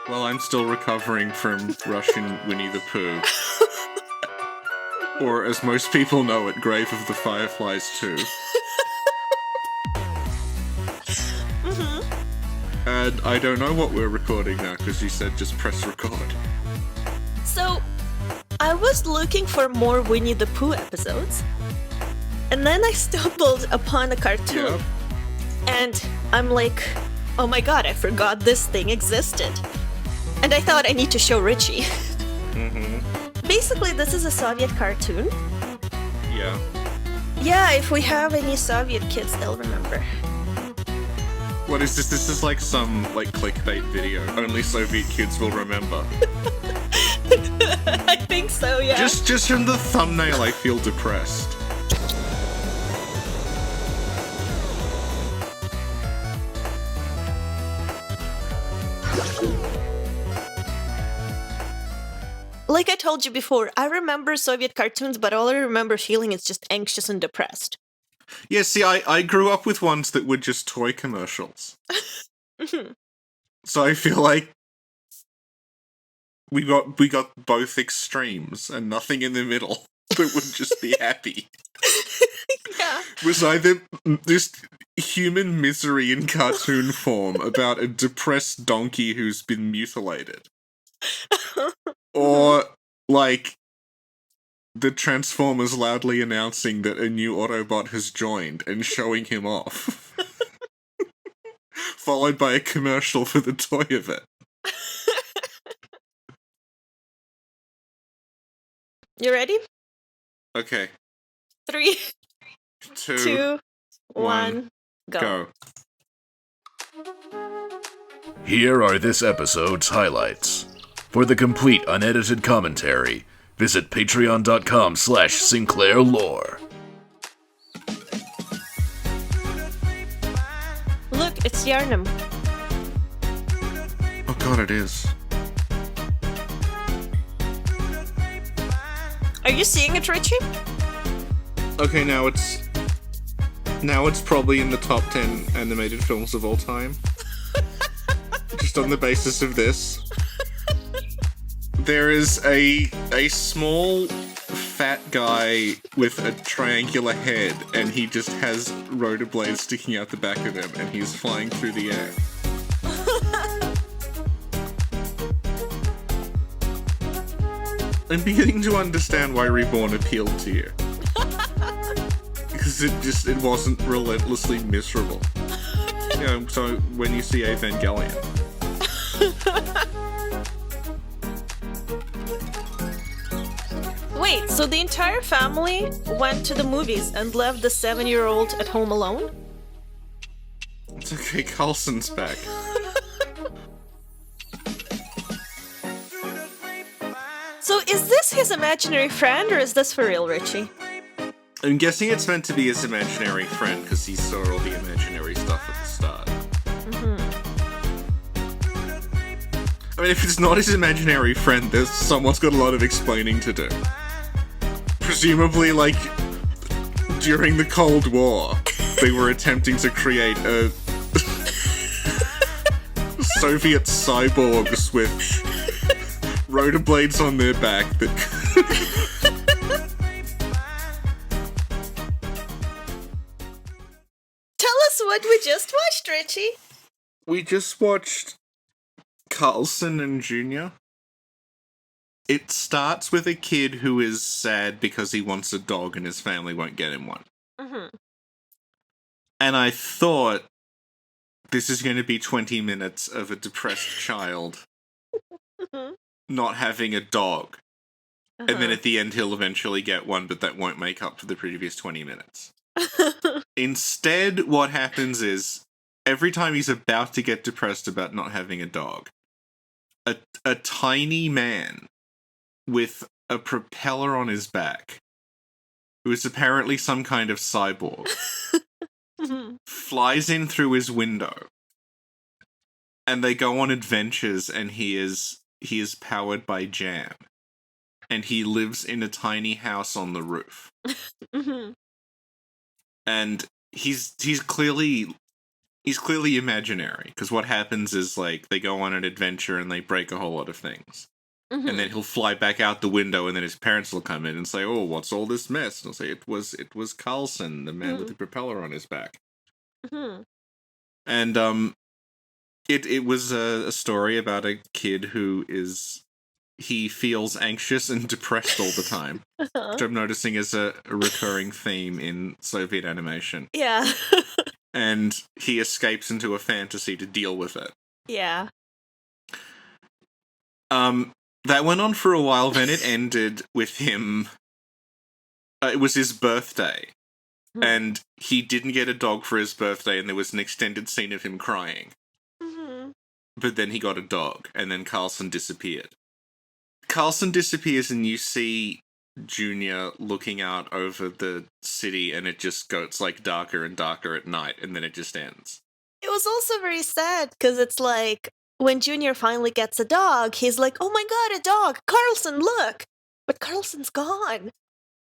Well, I'm still recovering from Russian Winnie the Pooh. Or, as most people know it, Grave of the Fireflies 2. And I don't know what we're recording now, because you said just press record. So, I was looking for more Winnie the Pooh episodes, and then I stumbled upon a cartoon, Yep. and I'm like, oh my god, I forgot this thing existed. And I thought I need to show Richie. Basically, this is a Soviet cartoon. Yeah. Yeah, if we have any Soviet kids, they'll remember. What is this? This is like some, clickbait video. Only Soviet kids will remember. I think so, yeah. Just from the thumbnail, I feel depressed. Like I told you before, I remember Soviet cartoons, but all I remember feeling is just anxious and depressed. Yeah, see, I grew up with ones that were just toy commercials. So I feel like we got both extremes and nothing in the middle that would just be happy. Yeah. It was either just human misery in cartoon form about a depressed donkey who's been mutilated. Or, the Transformers loudly announcing that a new Autobot has joined and showing him off. Followed by a commercial for the toy of it. You ready? Okay. 3, 2, 2, 1, 1, go. Here are this episode's highlights. For the complete unedited commentary, visit patreon.com/SinclairLore. Look, it's Yarnum. Oh god, it is. Are you seeing it, Richie? Okay, now it's probably in the top 10 animated films of all time. Just on the basis of this. There is a small fat guy with a triangular head, and he just has rotor blades sticking out the back of him, and he's flying through the air. I'm beginning to understand why Reborn appealed to you. Because it wasn't relentlessly miserable. So when you see Evangelion. Wait, so the entire family went to the movies and left the 7-year-old at home alone? It's okay, Karlson's back. So is this his imaginary friend, or is this for real, Richie? I'm guessing it's meant to be his imaginary friend, because he saw all the imaginary stuff at the start. I mean, if it's not his imaginary friend, someone's got a lot of explaining to do. Presumably, during the Cold War, they were attempting to create a Soviet cyborgs with rotor blades on their back that Tell us what we just watched, Richie. We just watched Karlson and Jr. It starts with a kid who is sad because he wants a dog and his family won't get him one. And I thought, this is going to be 20 minutes of a depressed child not having a dog. And then at the end he'll eventually get one, but that won't make up for the previous 20 minutes. Instead, what happens is, every time he's about to get depressed about not having a dog, a tiny man with a propeller on his back, who is apparently some kind of cyborg, flies in through his window, and they go on adventures, and he is powered by jam, and he lives in a tiny house on the roof. And he's clearly he's clearly imaginary, because what happens is, like, they go on an adventure and they break a whole lot of things. Mm-hmm. And then he'll fly back out the window, and then his parents will come in and say, "Oh, what's all this mess?" And he'll say, "It was Karlson, the man with the propeller on his back." Mm-hmm. And it was a story about a kid who he feels anxious and depressed all the time, which I'm noticing is a recurring theme in Soviet animation. Yeah. And he escapes into a fantasy to deal with it. Yeah. That went on for a while, then it ended with him. It was his birthday, and he didn't get a dog for his birthday, and there was an extended scene of him crying. Mm-hmm. But then he got a dog, and then Karlson disappeared. Karlson disappears, and you see Junior looking out over the city, and it just goes, like, darker and darker at night, and then it just ends. It was also very sad, because it's like, when Junior finally gets a dog, he's like, "Oh my god, a dog! Karlson, look!" But Karlson's gone.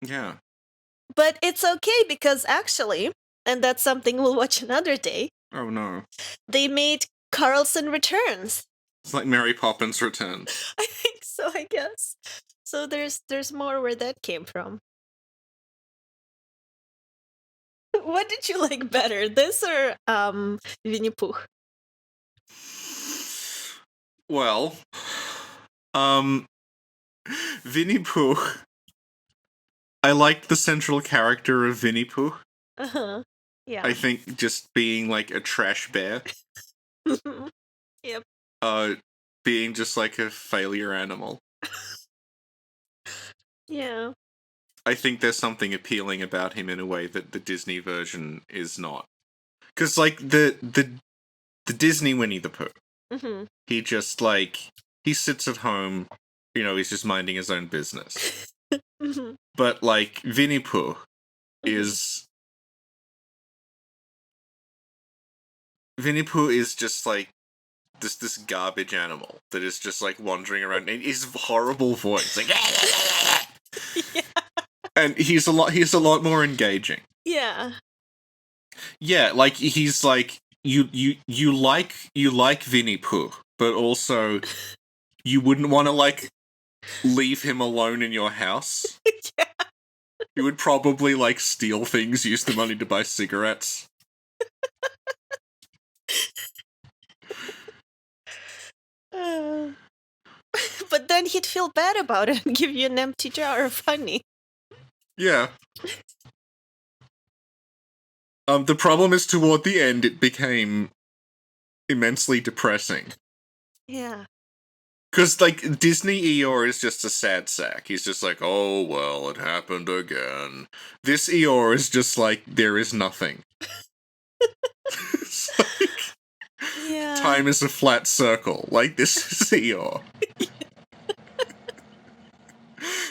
Yeah. But it's okay, because actually, and that's something we'll watch another day, Oh no. they made Karlson Returns. It's like Mary Poppins Returns. I think so, I guess. So there's more where that came from. What did you like better, this or Winnie Pooh? Well, Winnie Pooh. I liked the central character of Winnie Pooh. Uh-huh. Yeah. I think just being like a trash bear. Yep. Being just like a failure animal. Yeah. I think there's something appealing about him in a way that the Disney version is not. Because, like, the Disney Winnie the Pooh, Mm-hmm. he just, like, he sits at home, he's just minding his own business. Mm-hmm. But, like, Winnie Pooh is... Winnie Pooh is just, like, this garbage animal that is just, like, wandering around. And his horrible voice, like... Yeah. And he's a lot more engaging. Yeah. Yeah, like, he's, like... You like Winnie Pooh, but also you wouldn't want to, like, leave him alone in your house. Yeah. You would probably, like, steal things, use the money to buy cigarettes. But then he'd feel bad about it and give you an empty jar of honey. Yeah. The problem is toward the end it became immensely depressing. Yeah. Because, like, Disney Eeyore is just a sad sack. He's just like, oh, well, it happened again. This Eeyore is just like, there is nothing. It's like, Yeah. time is a flat circle. Like, this is Eeyore.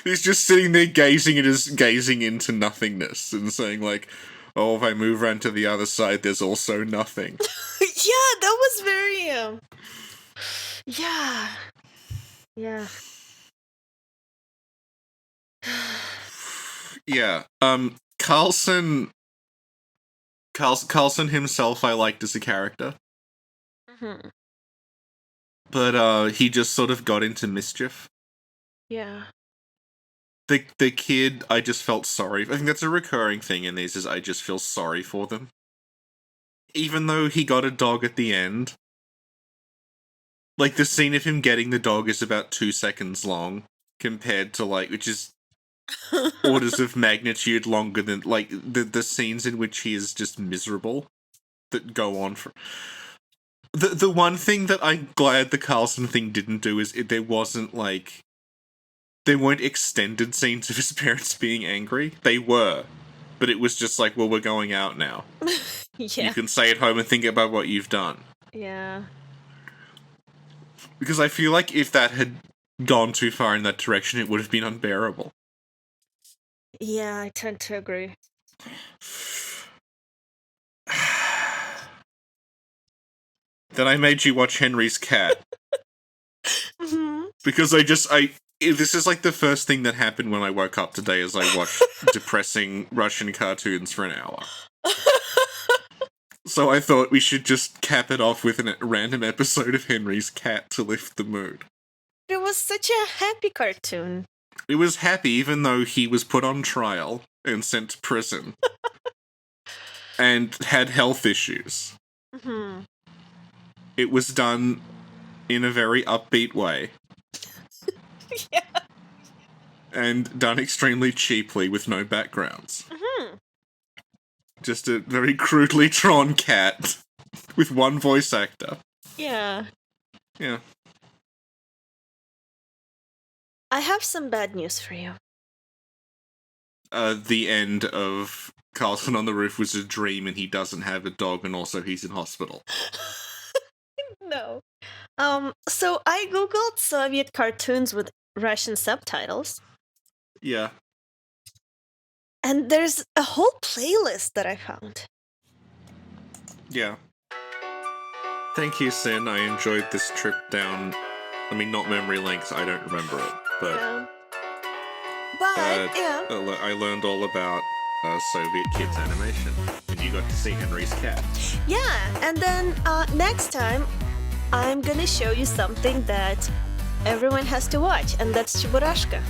He's just sitting there gazing into nothingness and saying, like, oh, if I move around to the other side, there's also nothing. Yeah, that was very yeah. Yeah. Yeah. Karlson himself I liked as a character. Mm-hmm. But he just sort of got into mischief. Yeah. The kid, I just felt sorry. I think that's a recurring thing in these, is I just feel sorry for them. Even though he got a dog at the end. Like, the scene of him getting the dog is about 2 seconds long, compared to, like, which is orders of magnitude longer than, like, the scenes in which he is just miserable that go on for... The one thing that I'm glad the Karlson thing didn't do is there wasn't, like... There weren't extended scenes of his parents being angry. They were. But it was just like, well, we're going out now. Yeah. You can stay at home and think about what you've done. Yeah. Because I feel like if that had gone too far in that direction, it would have been unbearable. Yeah, I tend to agree. Then I made you watch Henry's Cat. Mm-hmm. Because this is like the first thing that happened when I woke up today, as I watched depressing Russian cartoons for an hour. So I thought we should just cap it off with a random episode of Henry's Cat to lift the mood. It was such a happy cartoon. It was happy even though he was put on trial and sent to prison. And had health issues. Mm-hmm. It was done in a very upbeat way. Yeah. And done extremely cheaply with no backgrounds. Mm-hmm. Just a very crudely drawn cat with one voice actor. Yeah. Yeah. I have some bad news for you. The end of Karlson on the Roof was a dream and he doesn't have a dog and also he's in hospital. No. So I googled Soviet cartoons with Russian subtitles. Yeah. And there's a whole playlist that I found. Yeah. Thank you, Sin. I enjoyed this trip down. I mean, not memory lane, I don't remember it, but... Yeah. But, yeah. I learned all about Soviet kids animation, and you got to see Henry's Cat. Yeah, and then next time, I'm gonna show you something that everyone has to watch, and that's Cheburashka.